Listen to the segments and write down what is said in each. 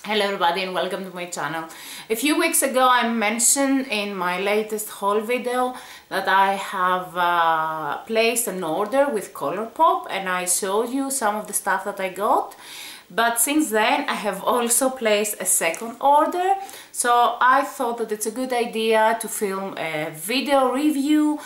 Hello everybody and welcome to my channel. A few weeks ago I mentioned in my latest haul video that I have placed an order with Colourpop and I showed you some of the stuff that I got. But since then I have also placed a second order, so I thought that it's a good idea to film a video review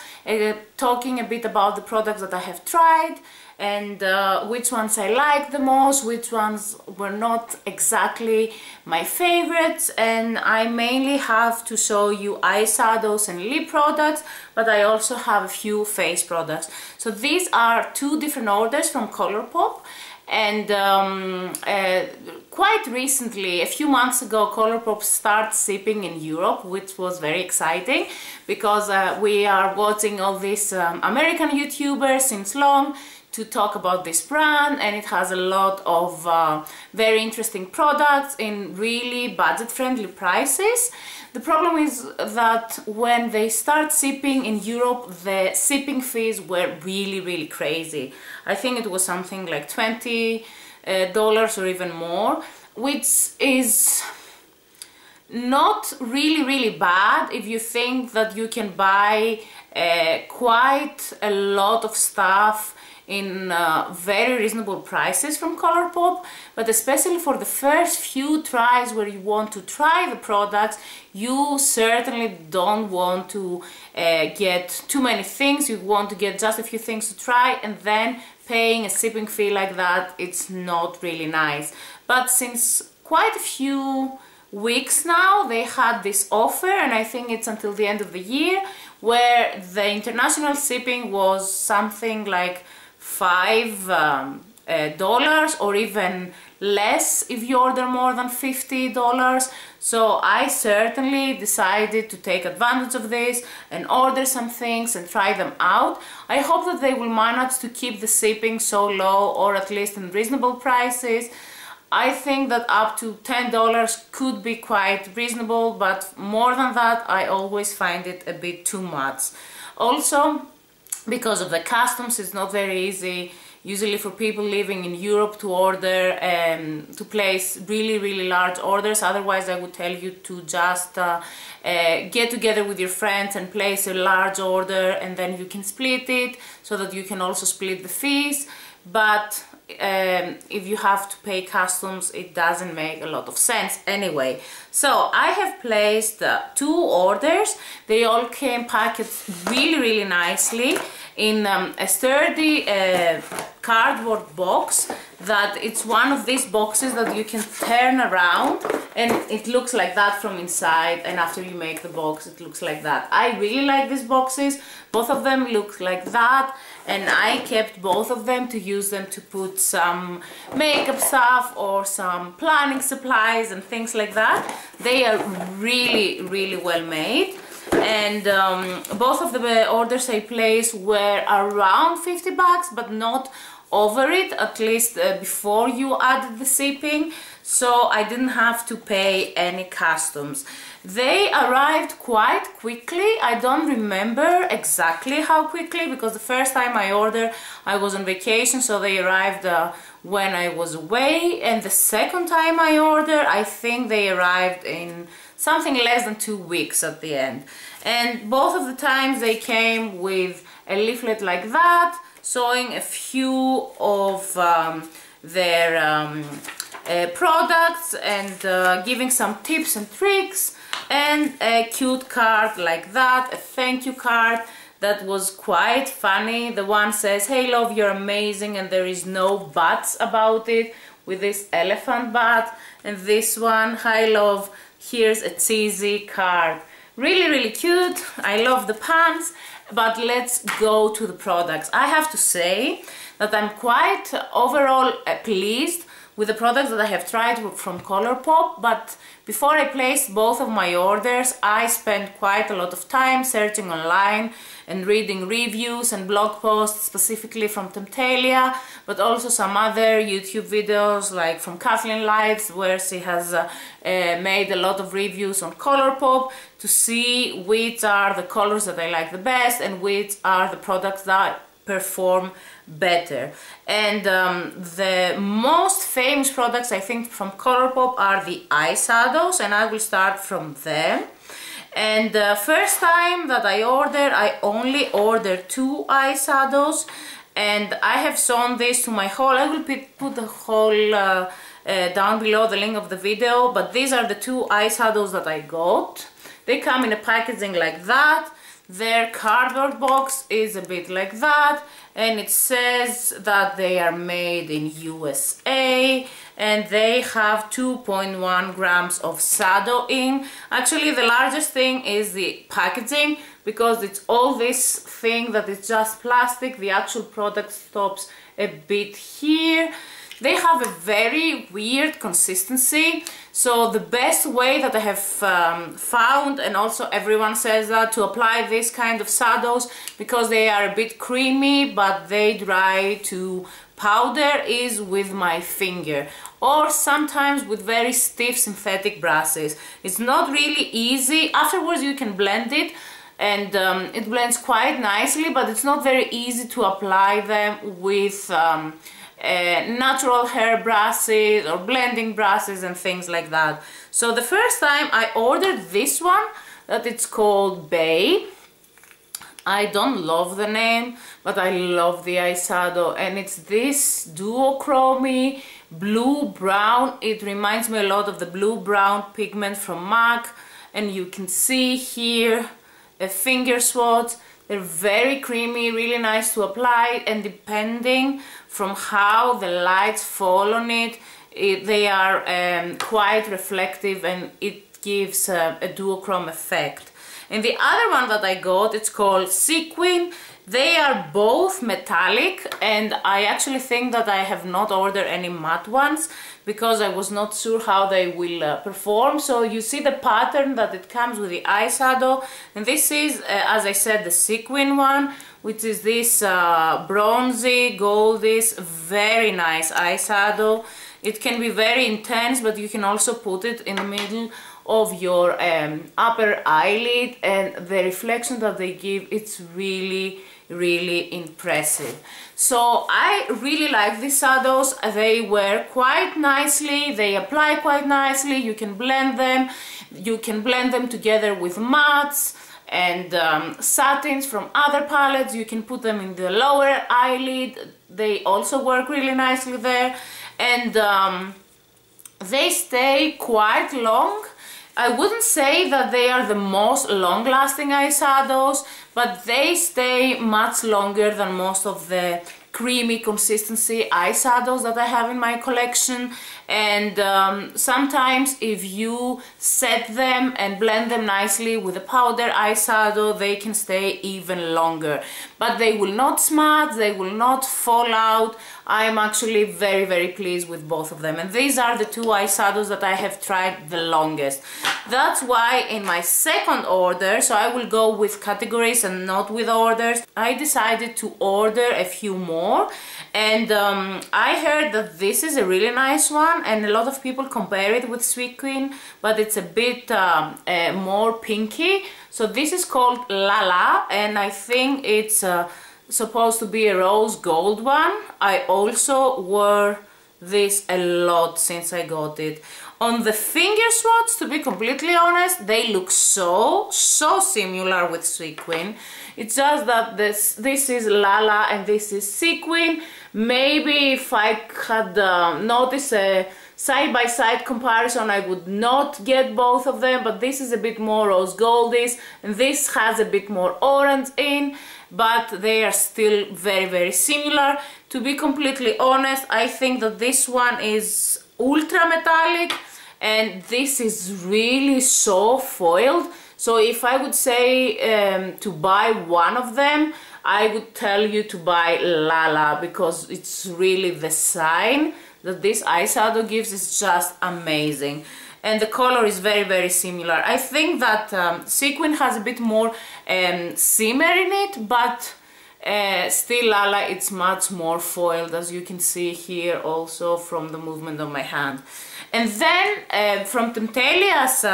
talking a bit about the products that I have tried and which ones I like the most, which ones were not exactly my favorites. And I mainly have to show you eyeshadows and lip products, but I also have a few face products. So these are two different orders from Colourpop. And quite recently, a few months ago, Colourpop started shipping in Europe, which was very exciting because we are watching all these American YouTubers since long to talk about this brand, and it has a lot of very interesting products in really budget-friendly prices. The problem is that when they start shipping in Europe, the shipping fees were really crazy. I think it was something like $20 or even more, which is not really bad if you think that you can buy quite a lot of stuff in very reasonable prices from Colourpop, but especially for the first few tries where you want to try the products, you certainly don't want to get too many things. You want to get just a few things to try, and then paying a shipping fee like that, it's not really nice. But since quite a few weeks now they had this offer, and I think it's until the end of the year, where the international shipping was something like $5 or even less if you order more than $50. So I certainly decided to take advantage of this and order some things and try them out. I hope that they will manage to keep the shipping so low, or at least in reasonable prices. I think that up to $10 could be quite reasonable, but more than that I always find it a bit too much. Also, because of the customs, it's not very easy usually for people living in Europe to order to place really large orders. Otherwise I would tell you to just get together with your friends and place a large order, and then you can split it so that you can also split the fees. But if you have to pay customs, it doesn't make a lot of sense anyway. So I have placed two orders. They all came packaged really nicely in a sturdy cardboard box, that it's one of these boxes that you can turn around and it looks like that from inside, and after you make the box it looks like that. I really like these boxes. Both of them look like that, and I kept both of them to use them to put some makeup stuff or some planning supplies and things like that. They are really well made. And both of the orders I placed were around $50, but not over it, at least before you added the shipping, so I didn't have to pay any customs. They arrived quite quickly. I don't remember exactly how quickly, because the first time I ordered I was on vacation, so they arrived when I was away, and the second time I ordered I think they arrived in something less than 2 weeks at the end. And both of the times they came with a leaflet like that, showing a few of their products and giving some tips and tricks, and a cute card like that, a thank you card that was quite funny. The one says, "Hey love, you're amazing," and there is no buts about it, with this elephant butt. And this one, "Hi love, here's a cheesy card." Really cute. I love the pants. But let's go to the products. I have to say that I'm quite overall pleased with the products that I have tried from Colourpop, but before I placed both of my orders I spent quite a lot of time searching online and reading reviews and blog posts, specifically from Temptalia, but also some other YouTube videos like from Kathleen Lights, where she has made a lot of reviews on Colourpop, to see which are the colors that I like the best and which are the products that perform better. And the most famous products I think from Colourpop are the eyeshadows, and I will start from them. And the first time that I only ordered 2 eyeshadows, and I have shown this to my haul. I will put the haul down below, the link of the video, but these are the 2 eyeshadows that I got. They come in a packaging like that. Their cardboard box is a bit like that, and it says that they are made in USA, and they have 2.1 grams of shadowing. Actually, the largest thing is the packaging, because it's all this thing that is just plastic. The actual product stops a bit here. They have a very weird consistency, so the best way that I have found, and also everyone says that, to apply this kind of shadows, because they are a bit creamy but they dry to powder, is with my finger, or sometimes with very stiff synthetic brushes. It's not really easy. Afterwards you can blend it, and it blends quite nicely, but it's not very easy to apply them with natural hair brushes or blending brushes and things like that. So the first time I ordered this one, that it's called Bay. I don't love the name, but I love the eyeshadow, and it's this duochromy blue-brown. It reminds me a lot of the blue-brown pigment from MAC, and you can see here a finger swatch. They're very creamy, really nice to apply, and depending from how the lights fall on it, they are quite reflective, and it gives a duochrome effect. And the other one that I got, it's called Sequin. They are both metallic, and I actually think that I have not ordered any matte ones because I was not sure how they will perform. So you see the pattern that it comes with the eyeshadow, and this is, as I said, the Sequin one, which is this bronzy, goldish, very nice eyeshadow. It can be very intense, but you can also put it in the middle of your upper eyelid, and the reflection that they give, it's really impressive. So I really like these shadows. They wear quite nicely, they apply quite nicely. You can blend them together with mattes and satins from other palettes. You can put them in the lower eyelid. They also work really nicely there, and they stay quite long. I wouldn't say that they are the most long-lasting eyeshadows, but they stay much longer than most of the creamy consistency eyeshadows that I have in my collection. And sometimes if you set them and blend them nicely with a powder eyeshadow, they can stay even longer, but they will not smudge, they will not fall out. I'm actually very pleased with both of them, and these are the 2 eyeshadows that I have tried the longest. That's why in my second order, so I will go with categories and not with orders, I decided to order a few more. And I heard that this is a really nice one, and a lot of people compare it with Sequin, but it's a bit more pinky. So this is called Lala, and I think it's supposed to be a rose gold one. I also wore this a lot since I got it. On the finger swatch, to be completely honest, they look so similar with Sequin. It's just that this is Lala and this is Sequin. Maybe if I had noticed a side-by-side comparison, I would not get both of them, but this is a bit more rose goldish and this has a bit more orange in, but they are still very similar. To be completely honest, I think that this one is ultra metallic and this is really so foiled. So if I would say to buy one of them, I would tell you to buy Lala, because it's really the shine that this eyeshadow gives is just amazing. And the color is very similar. I think that Sequin has a bit more shimmer in it, but still Lala, it's much more foiled, as you can see here also from the movement of my hand. And then from Temptalia's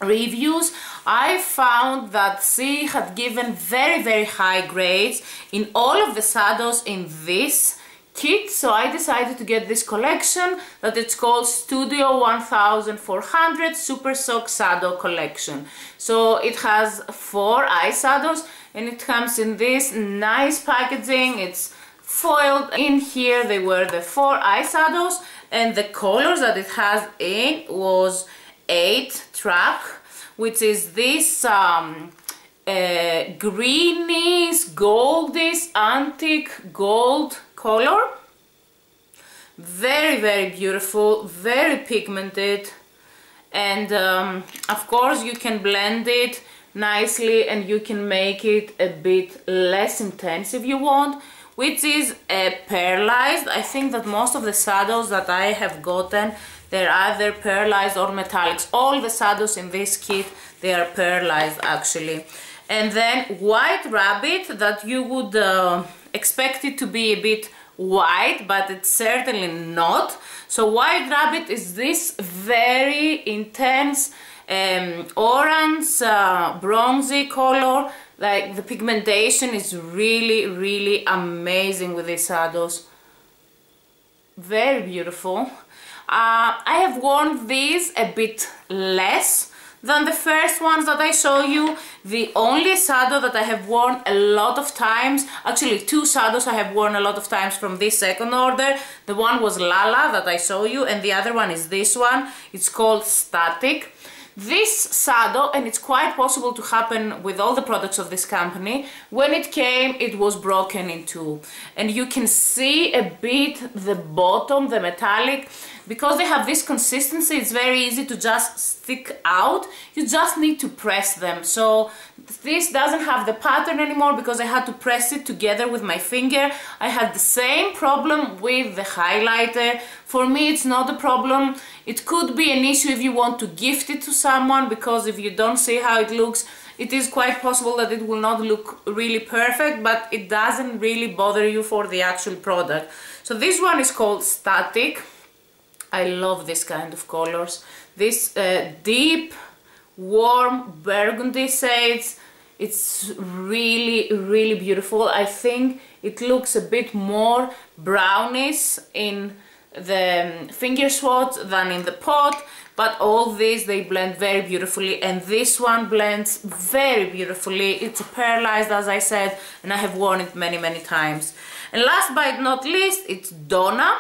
reviews, I found that she had given very high grades in all of the shadows in this kit, so I decided to get this collection that it's called Studio 1400 Super Sock Shadow Collection. So it has 4 eyeshadows and it comes in this nice packaging. It's foiled. In here they were the 4 eyeshadows, and the colors that it has in was 8 track, which is this greenish, goldish, antique gold color. Very beautiful, very pigmented, and of course you can blend it nicely and you can make it a bit less intense if you want, which is pearlized. I think that most of the shadows that I have gotten, they're either pearlized or metallics. All the shadows in this kit, they are pearlized actually. And then White Rabbit, that you would expect it to be a bit white, but it's certainly not. So White Rabbit is this very intense orange, bronzy color. Like, the pigmentation is really amazing with these shadows. Very beautiful. I have worn these a bit less than the first ones that I show you. The only shadow that I have worn a lot of times, actually 2 shadows I have worn a lot of times from this second order. The one was Lala that I show you, and the other one is this one. It's called Static. This shadow, and it's quite possible to happen with all the products of this company, when it came it was broken in 2, and you can see a bit the bottom, the metallic. Because they have this consistency, it's very easy to just stick out. You just need to press them. So this doesn't have the pattern anymore because I had to press it together with my finger. I had the same problem with the highlighter. For me, it's not a problem. It could be an issue if you want to gift it to someone, because if you don't see how it looks, it is quite possible that it will not look really perfect, but it doesn't really bother you for the actual product. So this one is called Static. I love this kind of colors. This deep, warm burgundy shades. It's really beautiful. I think it looks a bit more brownish in the finger swatch than in the pot, but all these, they blend very beautifully, and this one blends very beautifully. It's pearlized, as I said, and I have worn it many times. And last but not least, it's Donna.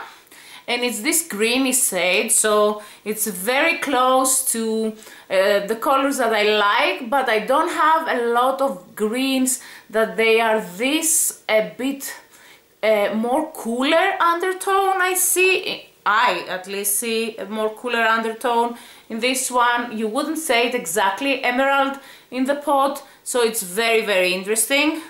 And it's this greeny shade, so it's very close to the colors that I like, but I don't have a lot of greens that they are this a bit more cooler undertone. I at least see a more cooler undertone in this one. You wouldn't say it exactly emerald in the pot, so it's very interesting.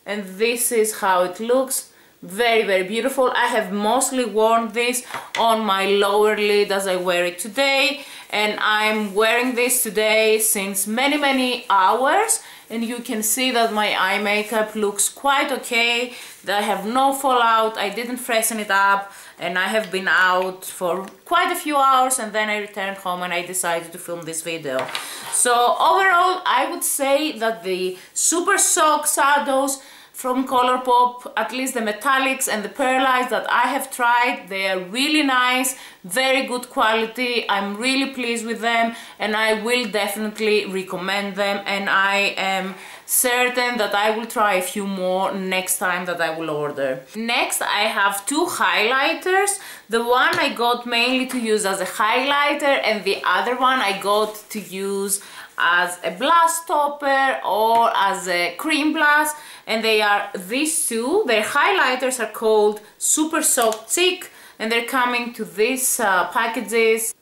And this is how it looks. Very beautiful. I have mostly worn this on my lower lid as I wear it today, and I'm wearing this today since many hours, and you can see that my eye makeup looks quite okay. I have no fallout, I didn't freshen it up, and I have been out for quite a few hours, and then I returned home and I decided to film this video. So overall, I would say that the Super Sock shadows from Colourpop, at least the metallics and the pearlized that I have tried, they are really nice, very good quality. I'm really pleased with them, and I will definitely recommend them, and I am certain that I will try a few more next time that I will order. Next, I have 2 highlighters. The one I got mainly to use as a highlighter, and the other one I got to use as a blush topper or as a cream blush, and they are these 2. Their highlighters are called Super Soft Cheek, and they're coming to these packages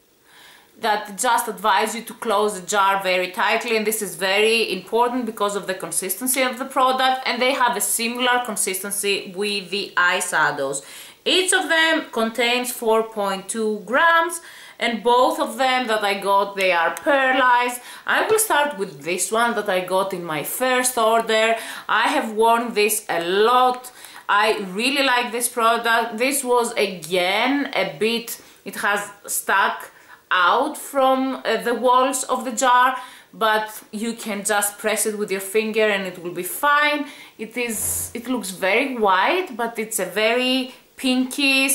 that just advise you to close the jar very tightly, and this is very important because of the consistency of the product, and they have a similar consistency with the eyeshadows. Each of them contains 4.2 grams, and both of them that I got, they are pearlized. I will start with this one that I got in my first order. I have worn this a lot. I really like this product. This was again a bit, it has stuck out from the walls of the jar, but you can just press it with your finger and it will be fine. It looks very white, but it's a very pinky,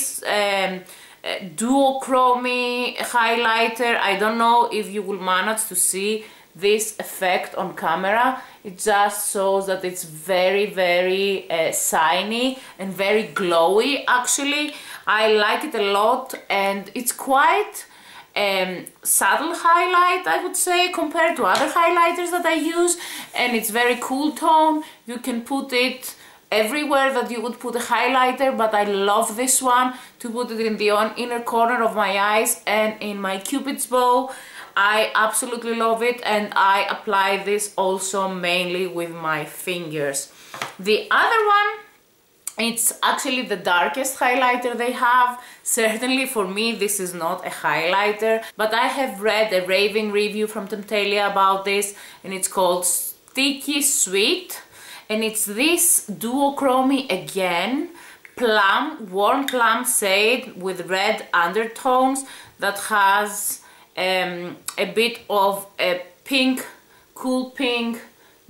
duochromy highlighter. I don't know if you will manage to see this effect on camera. It just shows that it's very, very shiny and very glowy. Actually, I like it a lot, and it's quite subtle highlight, I would say, compared to other highlighters that I use, and it's very cool tone. You can put it everywhere that you would put a highlighter, but I love this one to put it in the inner corner of my eyes and in my cupid's bow. I absolutely love it, and I apply this also mainly with my fingers. The other one, it's actually the darkest highlighter they have. Certainly for me this is not a highlighter, but I have read a raving review from Temptalia about this, and it's called Sticky Sweet, and it's this duochromy again, plum, warm plum shade with red undertones that has a bit of a pink, cool pink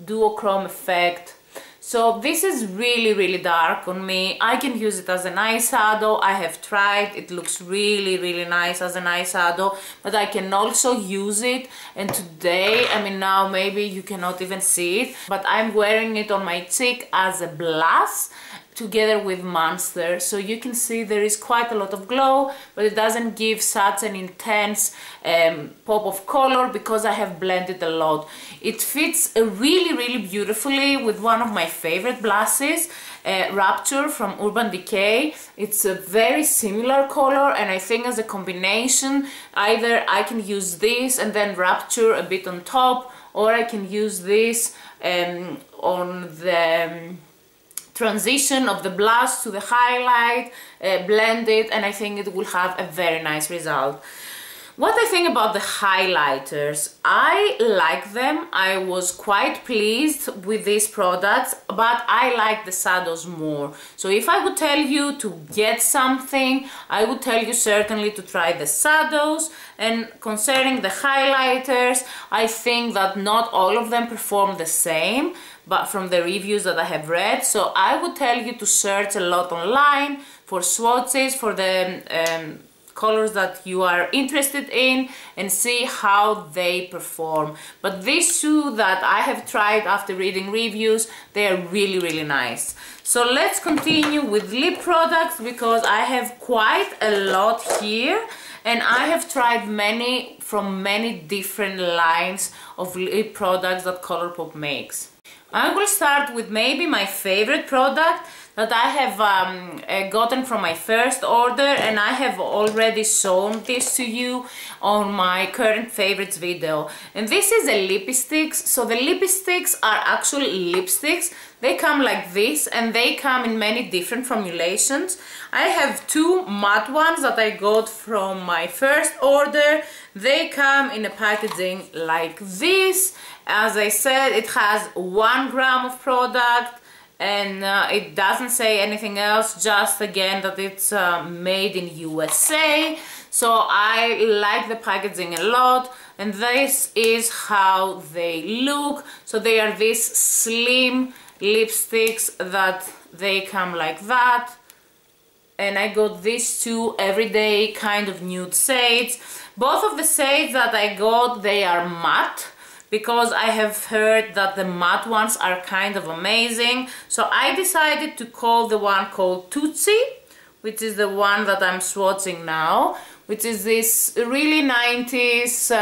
duochrome effect. So this is really, really dark on me. I can use it as an eyeshadow. I have tried. It looks really, really nice as an eyeshadow, but I can also use it. And today, I mean, now maybe you cannot even see it, but I'm wearing it on my cheek as a blush together with Monster, so you can see there is quite a lot of glow, but it doesn't give such an intense pop of color because I have blended a lot. It fits really, really beautifully with one of my favorite blushes, Rapture from Urban Decay. It's a very similar color, and I think as a combination, either I can use this and then Rapture a bit on top, or I can use this on the transition of the blush to the highlight, blend it, and I think it will have a very nice result. What I think about the highlighters, I like them. I was quite pleased with these products, but I like the shadows more. So if I would tell you to get something, I would tell you certainly to try the shadows. And concerning the highlighters, I think that not all of them perform the same, but from the reviews that I have read. So I would tell you to search a lot online for swatches, for the colors that you are interested in, and see how they perform. But these two that I have tried after reading reviews, they are really, really nice. So let's continue with lip products, because I have quite a lot here, and I have tried many from many different lines of lip products that Colourpop makes. I will start with maybe my favorite product that I have gotten from my first order, and I have already shown this to you on my current favorites video. And this is a Lippie Stix. So the Lippie Stix are actually lipsticks. They come like this, and they come in many different formulations. I have two matte ones that I got from my first order. They come in a packaging like this. As I said, it has 1 gram of product, and it doesn't say anything else, just again that it's made in USA. So I like the packaging a lot, and this is how they look. So they are these slim lipsticks that they come like that, and I got these two everyday kind of nude shades. Both of the shades that I got, they are matte, because I have heard that the matte ones are kind of amazing. So I decided to call the one called Tootsi, which is the one that I'm swatching now, which is this really 90s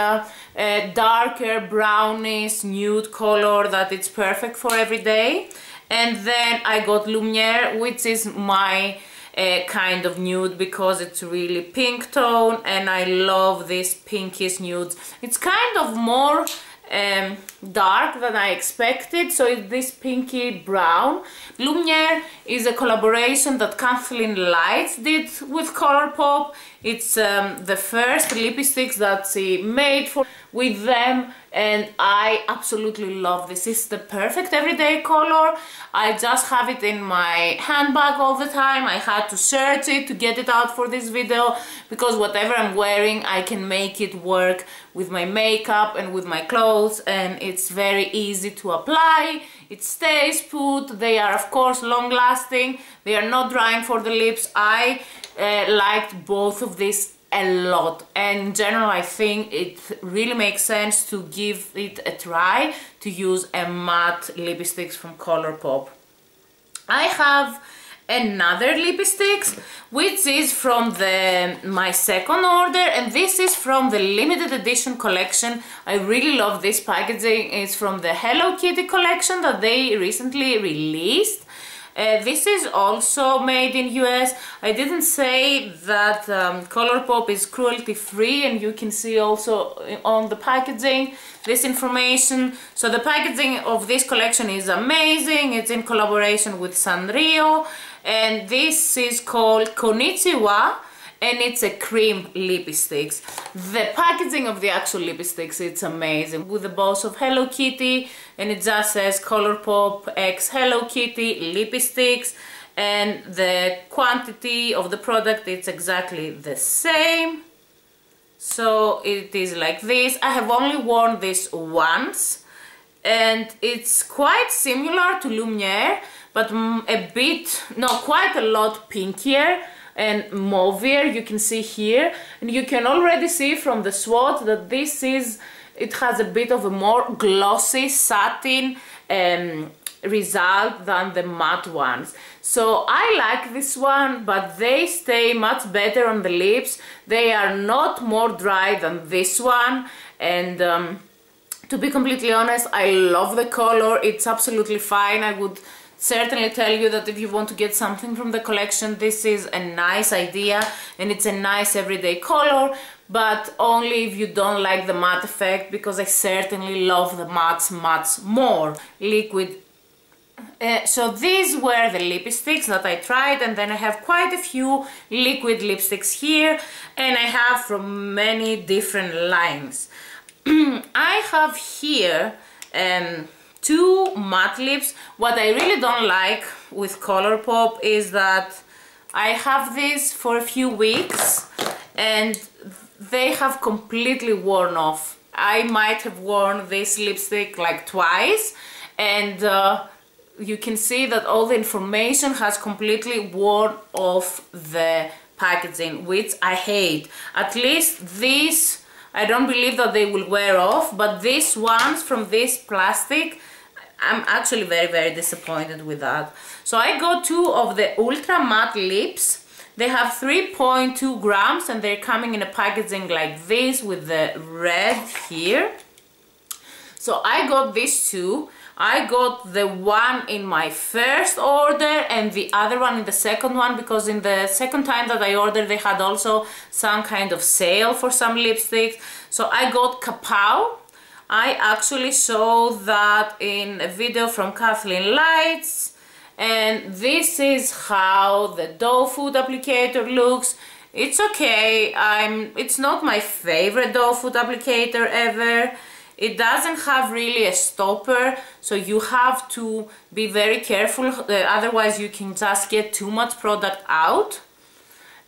darker brownish nude color that it's perfect for every day. And then I got Lumiere, which is my kind of nude, because it's really pink tone, and I love these pinkish nudes. It's kind of more dark than I expected, so it's this pinky brown. Lumiere is a collaboration that Kathleen Lights did with Colourpop. It's the first Lippie sticks that she made with them, and I absolutely love this. It's the perfect everyday color. I just have it in my handbag all the time. I had to search it to get it out for this video, because whatever I'm wearing I can make it work with my makeup and with my clothes, and it's very easy to apply. It stays put. They are of course long lasting. They are not drying for the lips. I liked both of these a lot, and in general I think it really makes sense to give it a try to use a matte Lippie sticks from Colourpop. I have another Lippie sticks which is from my second order, and this is from the limited edition collection. I really love this packaging. It's from the Hello Kitty collection that they recently released. This is also made in US. I didn't say that Colourpop is cruelty free, and you can see also on the packaging this information. So the packaging of this collection is amazing. It's in collaboration with Sanrio, and this is called Konnichiwa, and it's a cream Lippie sticks. The packaging of the actual Lippie sticks, it's amazing, with the bows of Hello Kitty, and it just says Colourpop X Hello Kitty Lippie sticks, and the quantity of the product, it's exactly the same. So it is like this. I have only worn this once, and it's quite similar to Lumiere, but quite a lot pinkier and mauvier. You can see here, and you can already see from the swatch that it has a bit of a more glossy satin result than the matte ones. So I like this one, but they stay much better on the lips. They are not more dry than this one, and to be completely honest, I love the color. It's absolutely fine. I would certainly tell you that if you want to get something from the collection, this is a nice idea, and it's a nice everyday color, but only if you don't like the matte effect, because I certainly love the mattes much more. Liquid. So these were the Lippie sticks that I tried, and then I have quite a few liquid lipsticks here, and I have from many different lines. I have here two matte lips. What I really don't like with Colourpop is that I have this for a few weeks and they have completely worn off. I might have worn this lipstick like twice, and you can see that all the information has completely worn off the packaging, which I hate. At least these, I don't believe that they will wear off, but these ones from this plastic, I'm actually very disappointed with that. So I got two of the ultra matte lips. They have 3.2 grams, and they're coming in a packaging like this with the red here. So I got these two. I got the one in my first order and the other one in the second one, because in the second time that I ordered they had also some kind of sale for some lipsticks. So I got Kapow. I actually saw that in a video from Kathleen Lights, and this is how the doe foot applicator looks. It's okay. It's not my favorite doe foot applicator ever. It doesn't have really a stopper, so you have to be very careful, otherwise you can just get too much product out.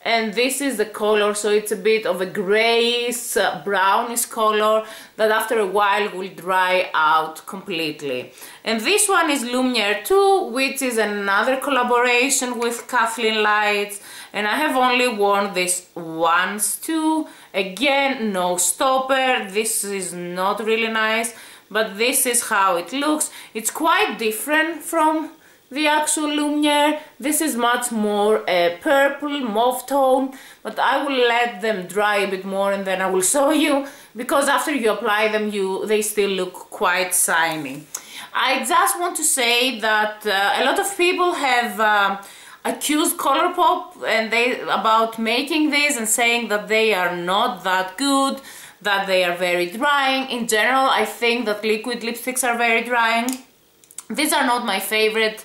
And this is the color, so it's a bit of a grayish, brownish color that after a while will dry out completely. And this one is Lumiere 2, which is another collaboration with Kathleen Lights, and I have only worn this once too. Again, no stopper. This is not really nice, but this is how it looks. It's quite different from the actual Lumiere. This is much more a purple mauve tone, but I will let them dry a bit more and then I will show you, because after you apply them they still look quite shiny. I just want to say that a lot of people have accused Colourpop about making this and saying that they are not that good, that they are very drying. In general, I think that liquid lipsticks are very drying. These are not my favorite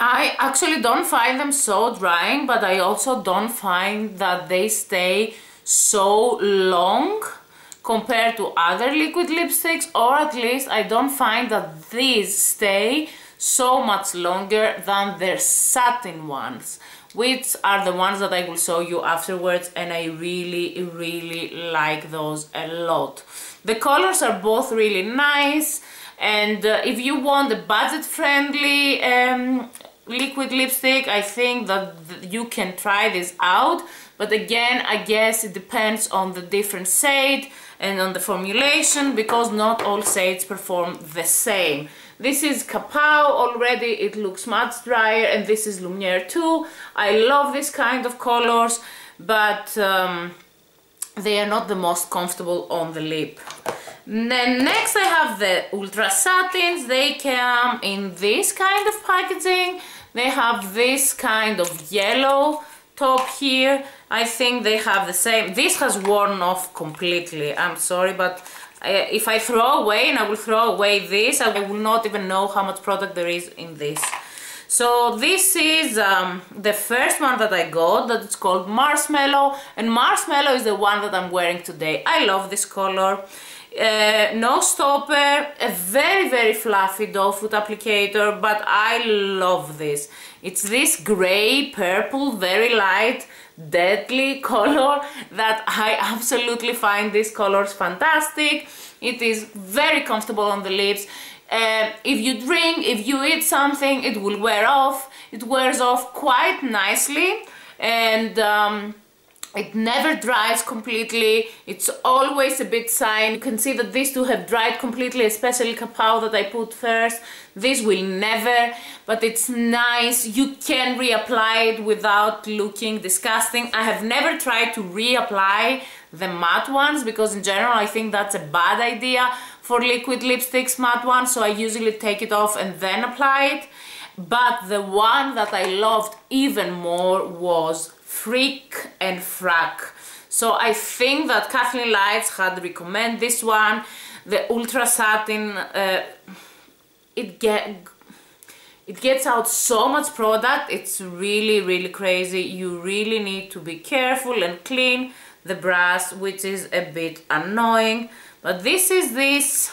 I actually don't find them so drying, but I also don't find that they stay so long compared to other liquid lipsticks, or at least I don't find that these stay so much longer than their satin ones, which are the ones that I will show you afterwards, and I really like those a lot. The colors are both really nice, and if you want a budget-friendly liquid lipstick, I think that you can try this out. But again, I guess it depends on the different shade and on the formulation, because not all shades perform the same. This is Kapow already, it looks much drier, and this is Lumiere too. I love this kind of colors, but they are not the most comfortable on the lip. Then next I have the Ultra Satins. They come in this kind of packaging. They have this kind of yellow top here. I think they have the same. This has worn off completely. I'm sorry, but if I throw away, and I will throw away this, I will not even know how much product there is in this. So this is the first one that I got, that it's called Marshmallow, and Marshmallow is the one that I'm wearing today. I love this color. No stopper, a very fluffy doe foot applicator, but I love this. It's this grey purple, very light, deadly color that I absolutely find these colors fantastic. It is very comfortable on the lips. If you drink, if you eat something, it will wear off. It wears off quite nicely, and it never dries completely. It's always a bit shiny. You can see that these two have dried completely, especially Kapow that I put first. This will never, but it's nice. You can reapply it without looking disgusting. I have never tried to reapply the matte ones, because in general I think that's a bad idea for liquid lipsticks, matte ones, so I usually take it off and then apply it. But the one that I loved even more was Freak and Frack. So I think that Kathleen Lights had recommended this one. The Ultra Satin, it gets out so much product. It's really crazy. You really need to be careful and clean the brush, which is a bit annoying. But this is this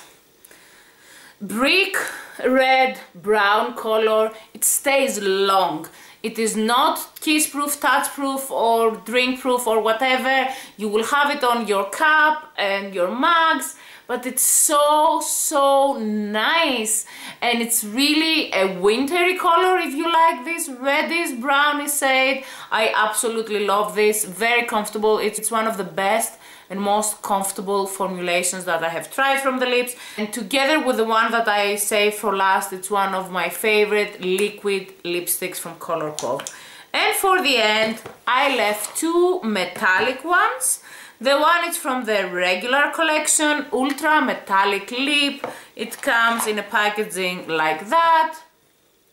brick red brown color. It stays long. It is not kiss-proof, touch-proof, or drink-proof, or whatever. You will have it on your cup and your mugs, but it's so nice, and it's really a wintry color if you like this reddish brownish shade. I absolutely love this. Very comfortable. It's one of the best and most comfortable formulations that I have tried from the lips, and together with the one that I saved for last, it's one of my favorite liquid lipsticks from Colourpop. And for the end, I left two metallic ones. The one is from the regular collection, Ultra Metallic Lip. It comes in a packaging like that.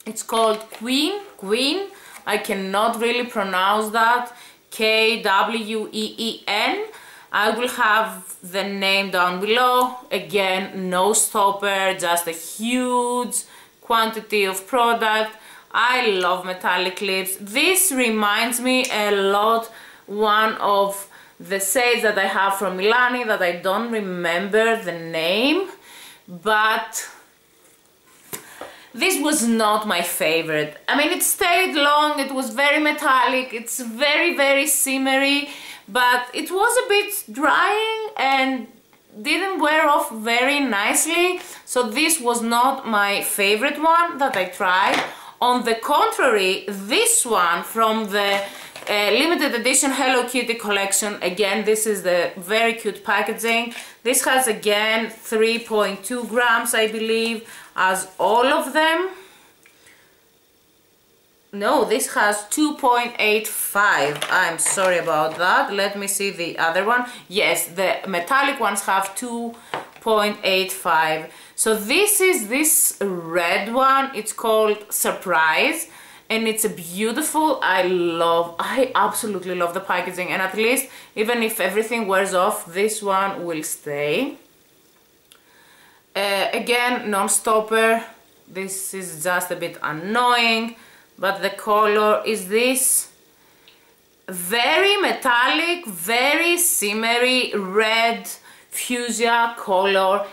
It's called Queen. I cannot really pronounce that. Kween. I will have the name down below. Again, no stopper, just a huge quantity of product. I love metallic lips. This reminds me a lot one of the shades that I have from Milani that I don't remember the name, but this was not my favorite. I mean, it stayed long, it was very metallic, it's very shimmery, but it was a bit drying and didn't wear off very nicely. So this was not my favorite one that I tried. On the contrary, this one from the limited edition Hello Kitty collection, again, this is the very cute packaging. This has again 3.2 grams, I believe, as all of them. No, this has 2.85. I'm sorry about that. Let me see the other one. Yes, the metallic ones have 2.85. So this is this red one. It's called Surprise, and it's a beautiful. I absolutely love the packaging, and at least even if everything wears off, this one will stay. Again, non-stopper. This is just a bit annoying. but the color is this very metallic, very shimmery red fuchsia color.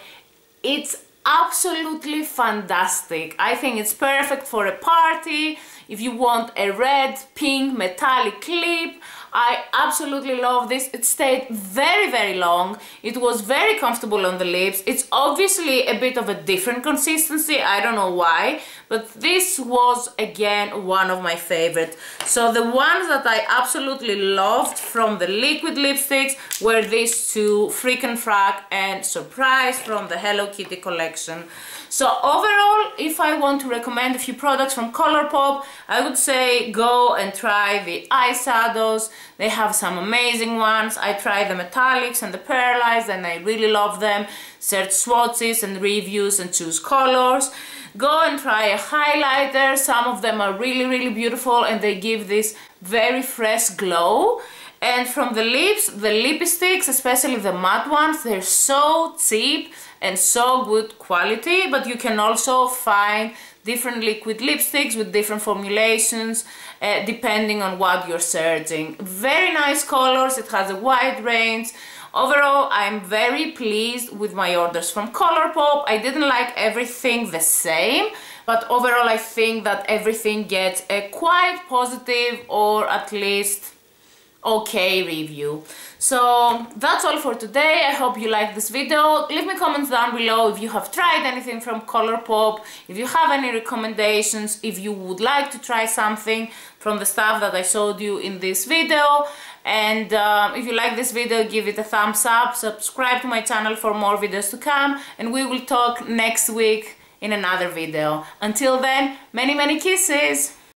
It's absolutely fantastic. I think it's perfect for a party. If you want a red, pink, metallic clip, I absolutely love this. It stayed very, very long. It was very comfortable on the lips. It's obviously a bit of a different consistency. I don't know why, but this was again one of my favorites. So the ones that I absolutely loved from the liquid lipsticks were these two, Freak and Frack and Surprise from the Hello Kitty collection. So overall, if I want to recommend a few products from Colourpop, I would say go and try the eyeshadows. They have some amazing ones. I tried the metallics and the pearlized and I really love them. Search swatches and reviews and choose colors. Go and try a highlighter. Some of them are really, really beautiful and they give this very fresh glow. And from the lips, the Lippie sticks, especially the matte ones, they're so cheap and so good quality, but you can also find different liquid lipsticks with different formulations depending on what you're searching. Very nice colors, it has a wide range. Overall, I'm very pleased with my orders from Colourpop. I didn't like everything the same, but overall I think that everything gets a quite positive or at least okay review. So that's all for today. I hope you liked this video. Leave me comments down below if you have tried anything from Colourpop, if you have any recommendations, if you would like to try something from the stuff that I showed you in this video. And if you like this video, give it a thumbs up, subscribe to my channel for more videos to come, and we will talk next week in another video. Until then, many, many kisses!